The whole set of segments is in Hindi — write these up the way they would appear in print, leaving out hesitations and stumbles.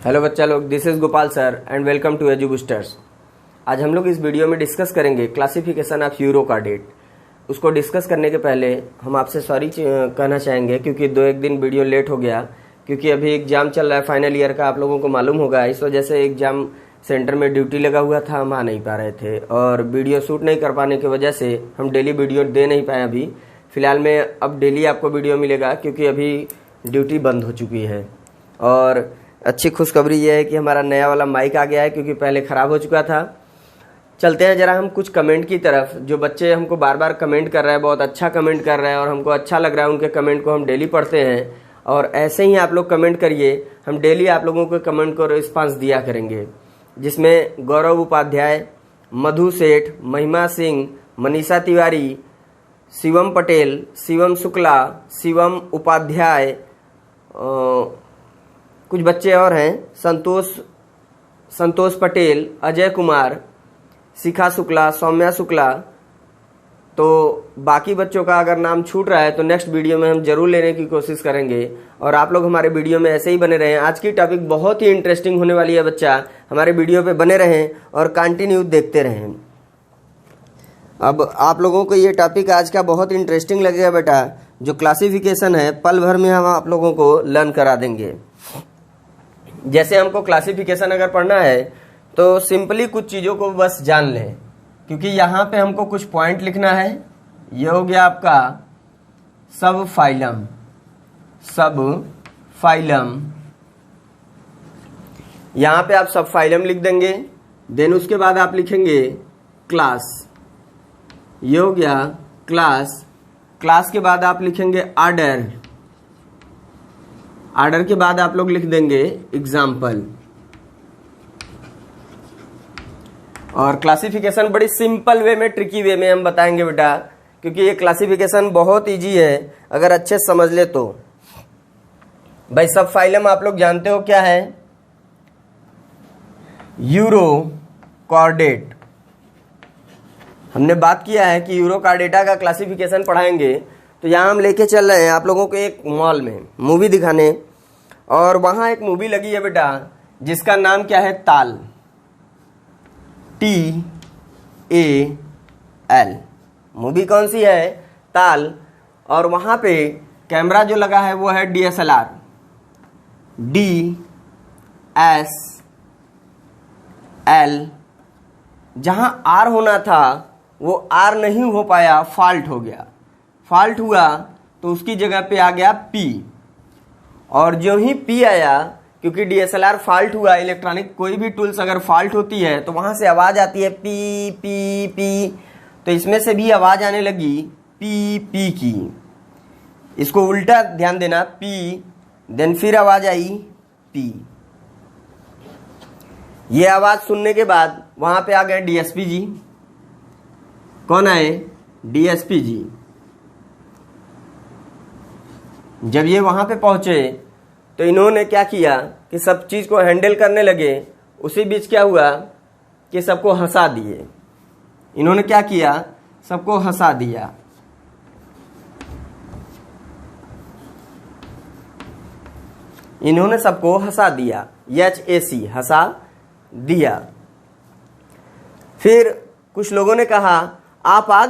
हेलो बच्चा लोग, this is Gopal sir and welcome to Edu Boosters. आज हम लोग इस वीडियो में डिस्कस करेंगे क्लासिफिकेशन ऑफ यूरो कार्डेट। उसको डिस्कस करने के पहले हम आपसे सॉरी कहना चाहेंगे क्योंकि 2-1 दिन वीडियो लेट हो गया, क्योंकि अभी एग्जाम चल रहा है फाइनल ईयर का, आप लोगों को मालूम होगा। इस वजह से एग्जाम सेंटर में ड्यूटी लगा हुआ था, हम आ नहीं पा रहे थे और वीडियो शूट नहीं कर पाने की वजह से हम डेली वीडियो दे नहीं पाए। अभी फिलहाल में अब डेली आपको वीडियो मिलेगा क्योंकि अभी ड्यूटी बंद हो चुकी है। और अच्छी खुशखबरी ये है कि हमारा नया वाला माइक आ गया है क्योंकि पहले ख़राब हो चुका था। चलते हैं जरा हम कुछ कमेंट की तरफ। जो बच्चे हमको बार बार कमेंट कर रहे हैं, बहुत अच्छा कमेंट कर रहे हैं और हमको अच्छा लग रहा है, उनके कमेंट को हम डेली पढ़ते हैं और ऐसे ही आप लोग कमेंट करिए। हम डेली आप लोगों के कमेंट को रिस्पांस दिया करेंगे, जिसमें गौरव उपाध्याय, मधु सेठ, महिमा सिंह, मनीषा तिवारी, शिवम पटेल, शिवम शुक्ला, शिवम उपाध्याय, कुछ बच्चे और हैं, संतोष पटेल, अजय कुमार, शिखा शुक्ला, सौम्या शुक्ला। तो बाकी बच्चों का अगर नाम छूट रहा है तो नेक्स्ट वीडियो में हम जरूर लेने की कोशिश करेंगे और आप लोग हमारे वीडियो में ऐसे ही बने रहें। आज की टॉपिक बहुत ही इंटरेस्टिंग होने वाली है बच्चा, हमारे वीडियो पे बने रहें और कंटिन्यू देखते रहें। अब आप लोगों को ये टॉपिक आज का बहुत इंटरेस्टिंग लगेगा बेटा। जो क्लासिफिकेशन है पल भर में हम आप लोगों को लर्न करा देंगे। जैसे हमको क्लासिफिकेशन अगर पढ़ना है तो सिंपली कुछ चीज़ों को बस जान लें, क्योंकि यहाँ पे हमको कुछ पॉइंट लिखना है। ये हो गया आपका सब फाइलम। यहाँ पे आप सब फाइलम लिख देंगे। देन उसके बाद आप लिखेंगे क्लास। ये हो गया क्लास के बाद आप लिखेंगे आर्डर के बाद आप लोग लिख देंगे एग्जाम्पल। और क्लासिफिकेशन बड़ी सिंपल वे में, ट्रिकी वे में हम बताएंगे बेटा, क्योंकि ये क्लासिफिकेशन बहुत इजी है अगर अच्छे से समझ ले तो। भाई सब फाइलम आप लोग जानते हो क्या है? यूरो कार्डेट। हमने बात किया है कि यूरो कार्डेटा का क्लासिफिकेशन पढ़ाएंगे, तो यहाँ हम लेके चल रहे हैं आप लोगों को एक मॉल में मूवी दिखाने, और वहाँ एक मूवी लगी है बेटा जिसका नाम क्या है? ताल, TAL। मूवी कौन सी है? ताल। और वहाँ पे कैमरा जो लगा है वो है DSLR, DSL। जहाँ R होना था वो R नहीं हो पाया, फॉल्ट हो गया। फॉल्ट हुआ तो उसकी जगह पे आ गया P। और जो ही P आया, क्योंकि DSLR फॉल्ट हुआ, इलेक्ट्रॉनिक कोई भी टूल्स अगर फॉल्ट होती है तो वहां से आवाज आती है पी पी पी, तो इसमें से भी आवाज आने लगी पी पी की। इसको उल्टा ध्यान देना, पी देन फिर आवाज आई पी। ये आवाज सुनने के बाद वहां पे आ गए DSP जी। कौन आए? DSP जी। जब ये वहां पे पहुंचे तो इन्होंने क्या किया कि सब चीज को हैंडल करने लगे। उसी बीच क्या हुआ कि सबको हंसा दिए। इन्होंने क्या किया? सबको हंसा दिया। इन्होंने सबको हंसा दिया, HAC, हंसा दिया। फिर कुछ लोगों ने कहा आप आ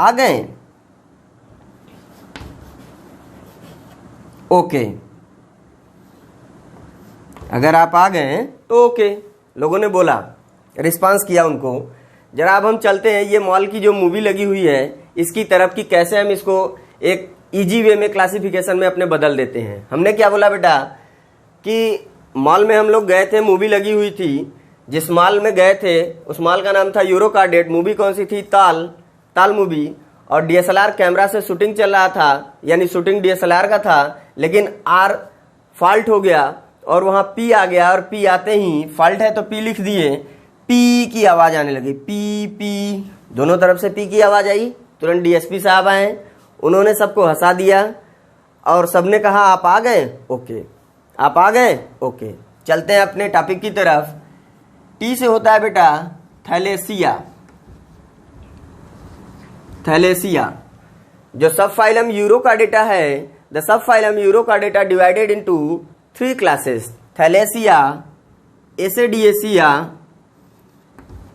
गए। ओके। अगर आप आ गए तो ओके, लोगों ने बोला, रिस्पांस किया उनको। जरा अब हम चलते हैं ये मॉल की जो मूवी लगी हुई है इसकी तरफ, कि कैसे हम इसको एक इजी वे में क्लासिफिकेशन में अपने बदल देते हैं। हमने क्या बोला बेटा कि मॉल में हम लोग गए थे, मूवी लगी हुई थी। जिस मॉल में गए थे उस मॉल का नाम था यूरो कार्डेट। मूवी कौन सी थी? ताल मूवी। और DSLR कैमरा से शूटिंग चल रहा था, यानी शूटिंग DSLR का था, लेकिन R फॉल्ट हो गया और वहां P आ गया। और P आते ही, फॉल्ट है तो P लिख दिए, P की आवाज आने लगी, P। दोनों तरफ से P की आवाज आई। तुरंत DSP साहब आए, उन्होंने सबको हंसा दिया और सबने कहा आप आ गए? ओके। आप आ गए? ओके। चलते हैं अपने टॉपिक की तरफ। T से होता है बेटा थैलेसिया। जो सब फाइलम यूरो कार्डेटा है, the subphylum Urochordata divided into 3 classes: Thaliacea, Ascidiacea,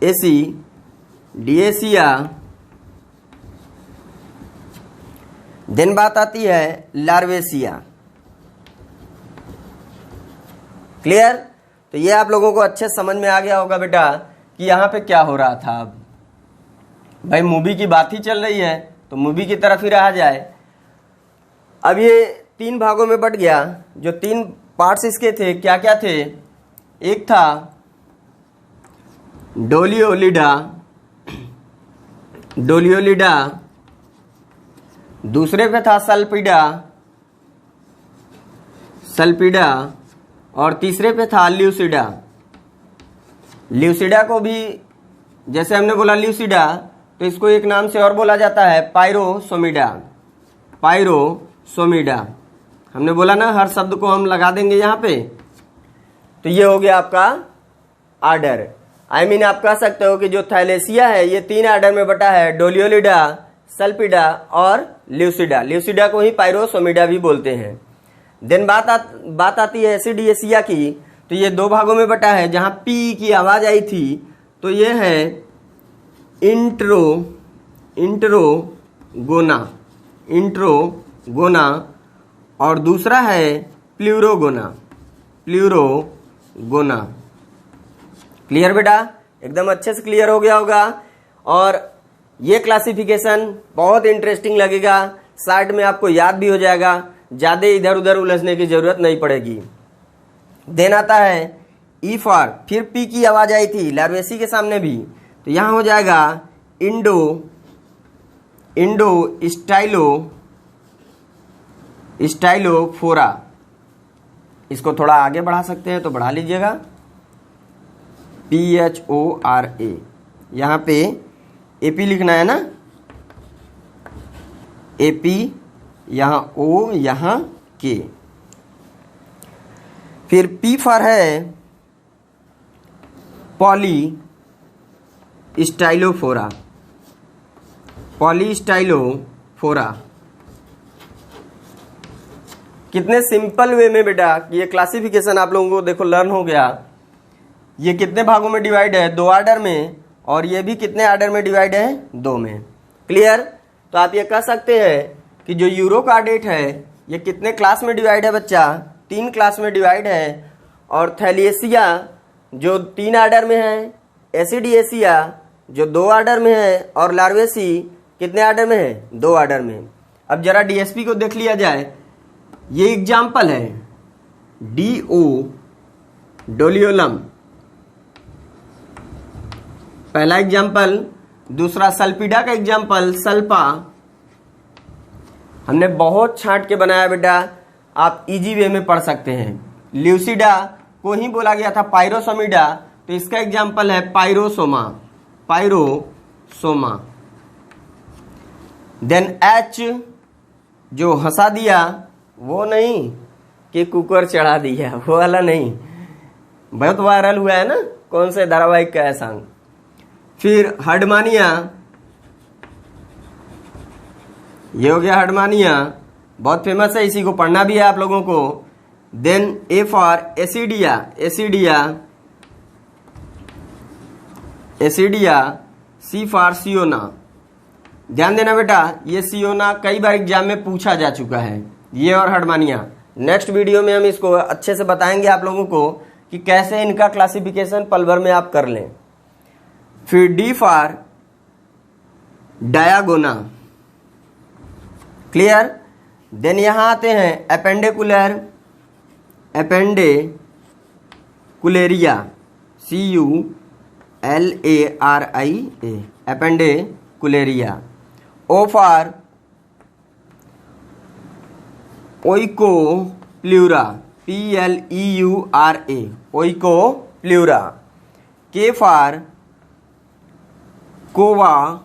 Ascidiacea. Then बात आती है लार्वेसिया। क्लियर? तो ये आप लोगों को अच्छे समझ में आ गया होगा बेटा कि यहाँ पे क्या हो रहा था। अब भाई मूवी की बात ही चल रही है तो मूवी की तरफ ही रहा जाए। अब ये 3 भागों में बट गया। जो 3 पार्ट्स इसके थे क्या क्या थे? एक था डोलियोलिडा, डोलियोलिडा, दूसरे पे था सल्पिडा, सल्पिडा, और तीसरे पे था ल्यूसिडा। ल्यूसिडा को भी जैसे हमने बोला ल्यूसिडा, तो इसको एक नाम से और बोला जाता है पायरोसोमिडा। पायरोसोमिडा हमने बोला ना, हर शब्द को हम लगा देंगे यहाँ पे। तो ये हो गया आपका आर्डर। आप कह सकते हो कि जो थैलेसिया है ये 3 आर्डर में बटा है: डोलियोलिडा, सल्पिडा और ल्यूसिडा। ल्यूसिडा को ही पायरोसोमिडा भी बोलते हैं। देन बात आती है एसिडिएसिया की। तो ये 2 भागों में बटा है। जहां पी की आवाज आई थी तो ये है इंट्रोगोना, और दूसरा है प्लूरोगोना। क्लियर बेटा? एकदम अच्छे से क्लियर हो गया होगा। और ये क्लासिफिकेशन बहुत इंटरेस्टिंग लगेगा, साइड में आपको याद भी हो जाएगा, ज्यादा इधर उधर उलझने की जरूरत नहीं पड़ेगी। देन आता है ई फॉर, फिर पी की आवाज आई थी लार्वेसी के सामने भी, तो यहां हो जाएगा इंडो स्टाइलोफोरा। इसको थोड़ा आगे बढ़ा सकते हैं तो बढ़ा लीजिएगा, PHORA। यहाँ पे AP लिखना है ना, AP, यहाँ O, यहाँ K। फिर P फॉर है पॉलीस्टाइलोफोरा। कितने सिंपल वे में बेटा ये क्लासिफिकेशन आप लोगों को देखो लर्न हो गया। ये कितने भागों में डिवाइड है? 2 आर्डर में, और ये भी कितने आर्डर में डिवाइड है? 2 में। क्लियर? तो आप ये कह सकते हैं कि जो यूरोकार्डेट है ये कितने क्लास में डिवाइड है बच्चा? 3 क्लास में डिवाइड है। और थैलेसिया जो 3 आर्डर में है, एसिडिएसिया जो 2 आर्डर में है, और लार्वेसी कितने आर्डर में है? 2 आर्डर में। अब जरा डीएसपी को देख लिया जाए। ये एग्जाम्पल है डोलियोलम, पहला एग्जाम्पल। दूसरा सल्पिडा का एग्जाम्पल सल्पा। हमने बहुत छांट के बनाया बेटा, आप इजी वे में पढ़ सकते हैं। ल्यूसिडा को ही बोला गया था पायरोसोमिडा, तो इसका एग्जाम्पल है पायरोसोमा। देन एच जो हंसा दिया, वो नहीं कि कुकर चढ़ा दिया, वो वाला नहीं, बहुत वायरल हुआ है ना, कौन से धारावाहिक का है सॉन्ग। फिर हडमानिया, ये हो गया हडमानिया, बहुत फेमस है, इसी को पढ़ना भी है आप लोगों को। Then A for Ascidia, C for Ciona. ध्यान देना बेटा, ये सियोना कई बार एग्जाम में पूछा जा चुका है, ये और हडमानिया। नेक्स्ट वीडियो में हम इसको अच्छे से बताएंगे आप लोगों को कि कैसे इनका क्लासिफिकेशन पल भर में आप कर लें। फिर D for Diagona. Clear? Then यहां आते हैं Appendicularia, CULARIA, Appendicularia. O for Oikopleura, PLEURA, Oikopleura. K for Kowalevski,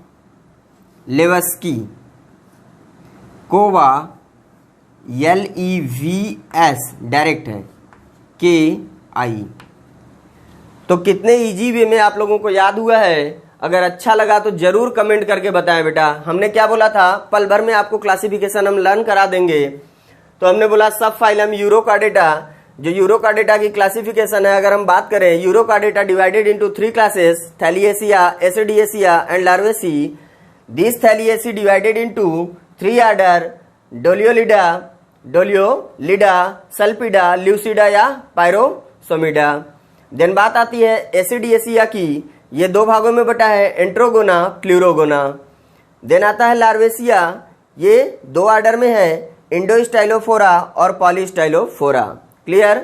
LEVS direct है, KI। तो कितने इजी वे में आप लोगों को याद हुआ है? अगर अच्छा लगा तो जरूर कमेंट करके बताएं बेटा। हमने क्या बोला था? पल भर में आपको क्लासिफिकेशन हम लर्न करा देंगे। तो हमने बोला सब फाइलम यूरोकार्डेटा जो यूरोकार्डेटा की क्लासिफिकेशन है, अगर हम बात करें, Urochordata divided into 3 classes, Thaliacea, Ascidiacea and Larvacea. This Thaliacea divided into 3 order, Doliolida, Salpida, Lucida या पायरोसोमिडा. देन बात आती है एसिडिएसिया की, ये 2 भागों में बटा है, एंट्रोगोना, प्लूरोगोना. देन आता है लार्वेसिया, ये 2 ऑर्डर में है, इंडोस्टाइलोफोरा और पॉलीस्टाइलोफोरा. क्लियर.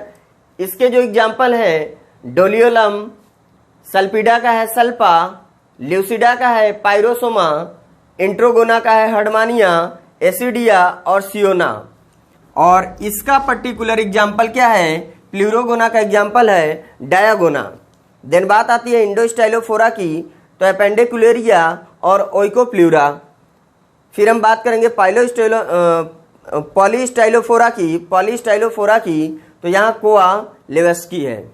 इसके जो एग्जाम्पल है, डोलियोलम, सल्पिडा का है सल्पा, ल्यूसिडा का है पायरोसोमा, इंट्रोगोना का है हर्डमानिया, एसिडिया और सियोना. और इसका पर्टिकुलर एग्जाम्पल क्या है, प्लूरोगोना का एग्जाम्पल है डायागोना. देन बात आती है इंडोस्टाइलोफोरा की, तो एपेंडिकुलेरिया और ओइकोप्लूरा. फिर हम बात करेंगे पॉलीस्टाइलोफोरा की, तो यहाँ कोआ लेवेस्की है.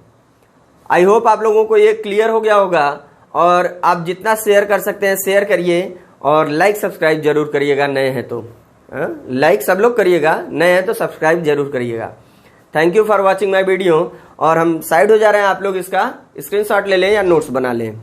आई होप आप लोगों को ये क्लियर हो गया होगा, और आप जितना शेयर कर सकते हैं शेयर करिए, और लाइक सब्सक्राइब जरूर करिएगा, नए हैं तो लाइक सब लोग करिएगा, नए हैं तो सब्सक्राइब जरूर करिएगा. Thank you for watching my video. और हम साइड हो जा रहे हैं, आप लोग इसका स्क्रीनशॉट ले लें या नोट्स बना लें.